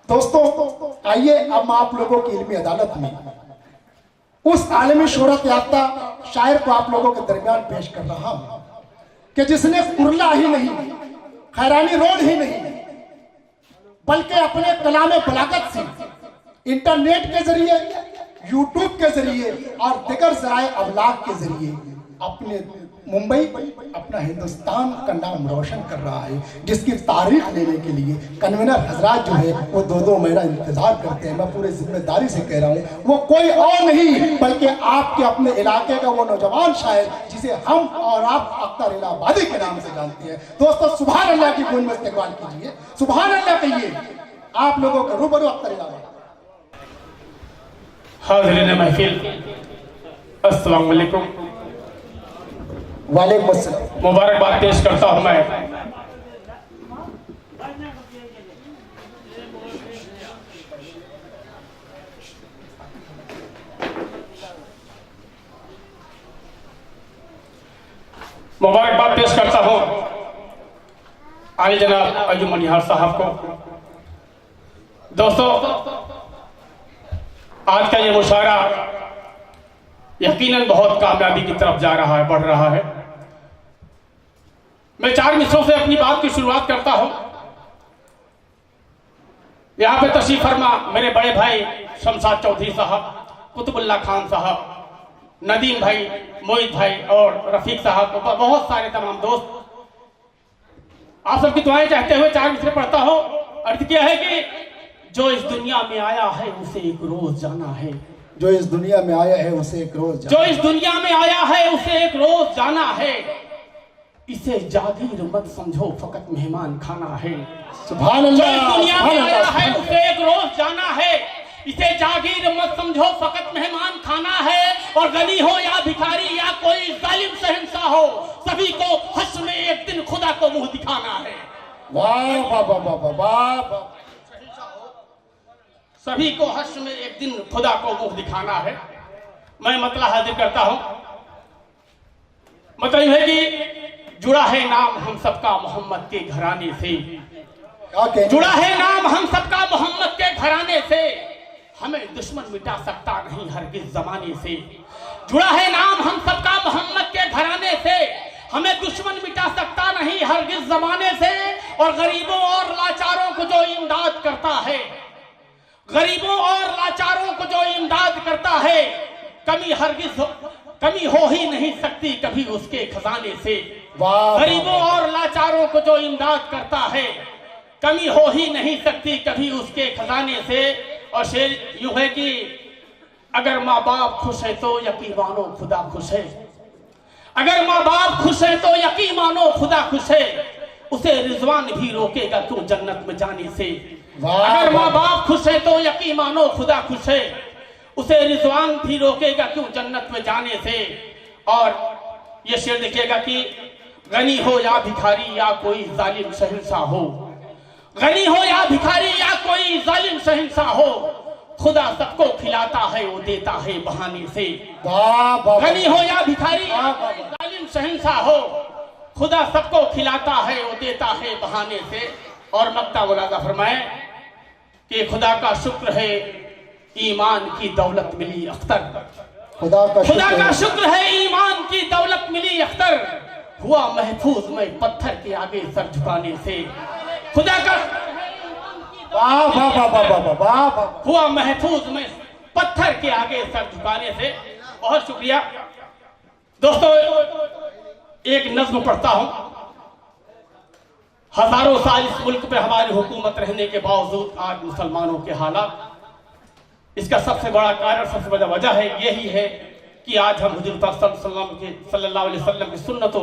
दोस्तों आइए अब मैं आप लोगों की इल्मी अदालत में उस आलमी शोहरत याफ्ता शायर को आप लोगों के दरमियान पेश कर रहा हूं कि जिसने कुरला ही नहीं, खैरानी रोड ही नहीं, बल्कि अपने कलाम बलागत से इंटरनेट के जरिए, यूट्यूब के जरिए और दिगर ज़राए अबलाग के जरिए अपने मुंबई, अपना हिंदुस्तान का नाम रोशन कर रहा है, जिसकी तारीख लेने के लिए कन्वीनर हजरात जो है वो 2-2 महीना इंतजार करते हैं। मैं पूरे जिम्मेदारी से कह रहा हूँ, वो कोई और नहीं बल्कि आपके अपने इलाके का वो नौजवान शायर जिसे हम और आप अख्तर इलाहाबादी के नाम से जानते हैं। दोस्तों सुभान अल्लाह की गूंज में इस्तेमाल कीजिए, सुभान अल्लाह कहिए आप लोगों के रूबरू अख्तर इलाहाबादी। हाज़िरीन महफिल, अस्सलाम वालेकुम। वालेकुम अस्सलाम। मुबारकबाद पेश करता हूं मैं आली जनाब अय्यूब मनिहार साहब को। दोस्तों आज का ये मुशायरा यकीनन बहुत कामयाबी की तरफ जा रहा है, बढ़ रहा है। मैं 4 मिसरों से अपनी बात की शुरुआत करता हूं। यहां पे तशरीफ फरमा मेरे बड़े भाई शमशाद चौधरी साहब, कुतुबुल्लाह खान साहब, नदीम भाई, मोहित भाई और रफीक साहब, बहुत सारे तमाम दोस्त, आप सबकी दुआएं चाहते हुए 4 मिसरे पढ़ता हूं। अर्थ क्या है कि जो इस दुनिया में आया है उसे एक रोज जाना है, जो इस दुनिया में आया है उसे एक रोज जाना, जो इस दुनिया में आया है उसे एक रोज जाना है, इसे जागीर मत समझो फकत मेहमान खाना है। सुभान अल्लाह। जो इस दुनिया में आया है उसे एक रोज जाना है, इसे जागीर मत समझो फकत मेहमान खाना है। और गनी हो या भिखारी या कोई जालिम शहंशाह हो, सभी को हश्र में एक दिन खुदा को मुंह दिखाना है। वाह वाह वाह वाह वाह। सभी को हश्र में एक दिन खुदा को मुंह दिखाना है। मैं मतलब हाजिर करता हूं। मतलब है कि जुड़ा है नाम हम सबका मोहम्मद के घराने से, जुड़ा है नाम हम सबका मोहम्मद के घराने से, हमें दुश्मन मिटा सकता नहीं हरगिज़ जमाने से। जुड़ा है नाम हम सबका मोहम्मद के घराने से, हमें दुश्मन मिटा सकता नहीं हरगिज़ जमाने से। और गरीबों और लाचारों को जो इमदाद करता है, गरीबों और लाचारों को जो इमदाद करता है, कमी हो ही नहीं सकती कभी उसके खजाने से। गरीबों और लाचारों को जो इमदाद करता है, कमी हो ही नहीं सकती कभी उसके खजाने से। और शेर यूं है कि अगर माँ बाप खुश है तो यकीन मानो खुदा खुश है, अगर माँ बाप खुश है तो यकीन मानो खुदा खुश है, उसे रिजवान भी रोकेगा क्यों जन्नत में जाने से। अगर माँ बाप खुश है तो यकीन मानो खुदा खुश है, उसे रिजवान भी रोकेगा क्यों जन्नत में जाने से। और ये शेर देखिएगा कि गनी हो या भिखारी या कोई जालिम शहंशाह हो, गनी हो या भिखारी या कोई जालिम शहंशाह हो, खुदा सबको खिलाता है वो देता है बहाने से। गनी हो या भिखारी या कोई जालिम शहंशाह हो, खुदा सबको खिलाता है वो देता है बहाने से। और मक्ता मुलाजा फरमाए कि खुदा का शुक्र है ईमान की दौलत मिली अख्तर, खुदा का शुक्र है ईमान की दौलत मिली अख्तर, हुआ महफूज में पत्थर के आगे सर झुकाने से। खुदा का हुआ महफूज में पत्थर के आगे सर झुकाने से। बहुत शुक्रिया दोस्तों। एक नज्म पढ़ता हूं। हजारों साल इस मुल्क पे हमारी हुकूमत रहने के बावजूद आज मुसलमानों के हालात, इसका सबसे बड़ा कारण, सबसे बड़ा वजह है यही है कि आज हम हुजूर सल्लल्लाहु अलैहि वसल्लम की सुन्नतों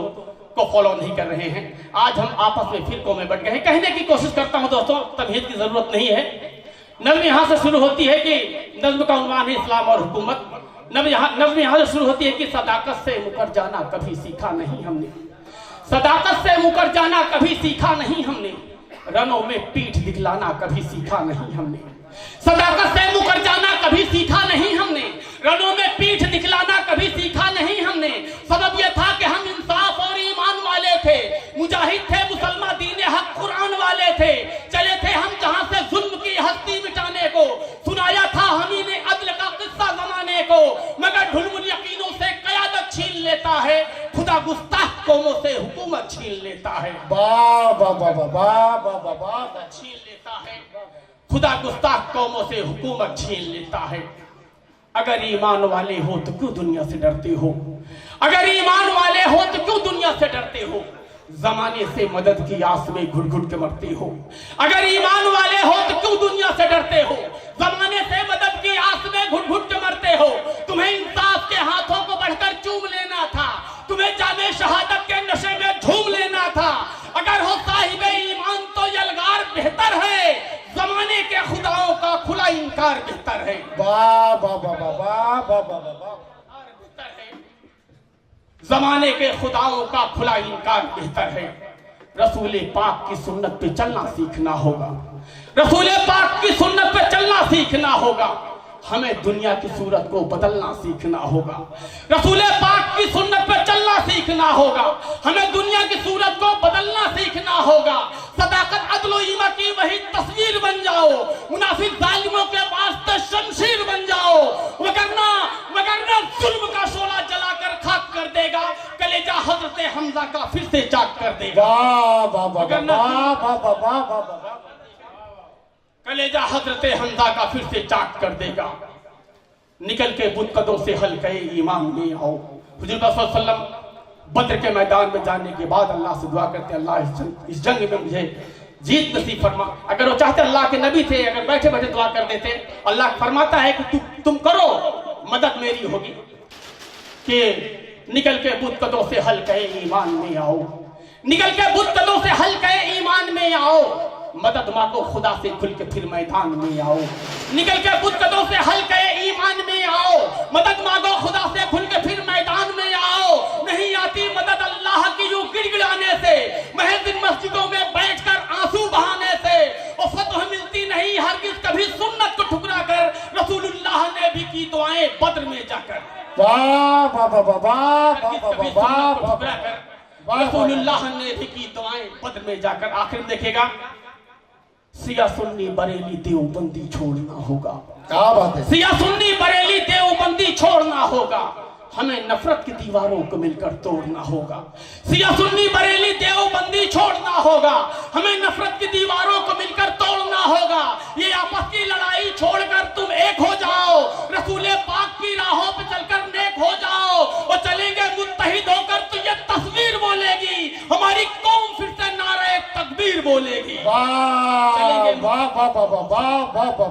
को फॉलो नहीं कर रहे हैं। आज हम आपस में फिरकों में बट गए हैं। कहने की कोशिश करता हूं दोस्तों, तमहीद की जरूरत नहीं है। नज़्म यहां से शुरू होती है कि नज़्म का उन्वान है इस्लाम और हुकूमत। नज़्म यहां से शुरू होती है कि सदाकत से मुकर जाना कभी सीखा नहीं हमने, सदाकत से मुकर जाना कभी सीखा नहीं हमने, रनों में पीठ दिखलाना कभी सीखा नहीं हमने, सदाकत से मुकर जाना कभी सीखा नहीं हमने, रनों में पीठ दिखलाना कभी सीखा नहीं हमने। सबब यह था कि हम इंसाफ और ईमान वाले थे, मुजाहिद थे, मुसलमान दीन हक कुरान वाले थे, चले थे हम जहां से जुल्म की हस्ती छीन लेता है। वाह वाह वाह वाह वाह वाह वाह वाह। छीन लेता है। खुदा गुस्ताख कौमों से हुकूमत छीन लेता है। अगर ईमान वाले हो तो क्यों दुनिया से डरते हो? अगर ईमान वाले हो तो क्यों दुनिया से डरते हो? जमाने से मदद की आस में घुट घुट के मरते हो। अगर ईमान वाले हो तो क्यों दुनिया से डरते हो? जमाने से मदद की आस में घुट घुट के मरते हो। तुम्हें इंसाफ के हाथों को बढ़कर चूम लेना था। तुम्हें जामे शहादत के नशे में झूम लेना था। अगर हो साहिबे ईमान तो यलगार बेहतर है। जमाने के खुदाओं का खुला इनकार बेहतर है। वाह वाह वाह वाह वाह वाह वाह वाह। जमाने के खुदाओं का खुला इनकार बेहतर है। रसूल पाक की सुन्नत पे चलना सीखना होगा। रसूल पाक की सुन्नत पे चलना सीखना होगा। हमें दुनिया की सूरत को बदलना सीखना होगा। रसूल पाक की सुन्नत पे चलना सीखना होगा। हमें दुनिया की सूरत को बदलना सीखना होगा। सदाकत अदल ईमा की वही तस्वीर बन जाओ। मुनाफिक जालिमों के वास्ते शमशीर बन जाओ। वगरना जुल्म का शोला जलाकर खाक कर देगा। कलेजा हजरत हमजा का फिर से जाग कर देगा। वाह वाह वाह वाह वाह वाह वाह वाह। कलेजा हजरत हमजा का फिर से जाग कर देगा। निकल के बुतकदों से हल्के ईमान में आओ। हुजूर सल्लल्लाहु अलैहि वसल्लम बद्र के मैदान में जाने के बाद अल्लाह से दुआ करते, अल्लाह इस जंग में मुझे जीत नसीब फरमा। अगर वो चाहते, अल्लाह के नबी थे, अगर बैठे बैठे दुआ कर देते, अल्लाह फरमाता है कि तुम करो, मदद मेरी होगी। कि निकल के बुतकदों से हल्के ईमान में आओ। निकल के बुतकदों से हल्के ईमान में आओ। मदद मांगो खुदा से खुल के फिर मैदान में आओ। निकल के बुतकदों से हल्के ईमान में आओ। मदद मांगो खुदा से खुल के फिर मैदान में आओ। नहीं आती मदद अल्लाह की यूं गिड़गिड़ाने से, महज इन मस्जिदों में बैठकर आंसू बहाने से। और फतह मिलती नहीं हरगिज कभी सुन्नत को ठुकरा कर। रसूलुल्लाह ने भी की दुआएं बद्र में जाकर। वाह वाह वाह वाह वाह वाह वाह। रसूलुल्लाह ने भी की दुआएं बद्र में जाकर। आखिर में देखेगा, सिया सुन्नी बरेली देवबंदी छोड़ना होगा। क्या बात है। सिया सुन्नी बरेली देवबंदी छोड़ना होगा। हमें नफरत की दीवारों को मिलकर तोड़ना होगा। सिया सुन्नी बरेली देवबंदी छोड़ना होगा। हमें नफरत की दीवारों को मिलकर तोड़ना होगा। ये आपस की लड़ाई छोड़कर तुम एक हो जाओ। रसूले पाक की राहों पे चलकर नेक हो जाओ। और चलेंगे मुत्तहिद होकर तो ये तस्वीर बोलेगी। हमारी कौम फिर से नारे तकबीर बोलेगी। वाह वाह वाह वाह वाह वाह वाह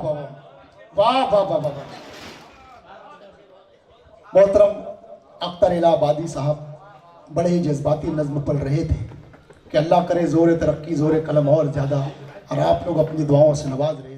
वाह वाह वाह वाह। मोहतरम अख्तर इलाहाबादी साहब बड़े ही जज्बाती नज्म पढ़ रहे थे कि अल्लाह करे जोर तरक्की जोर कलम और ज़्यादा, और आप लोग अपनी दुआओं से नवाज रहे।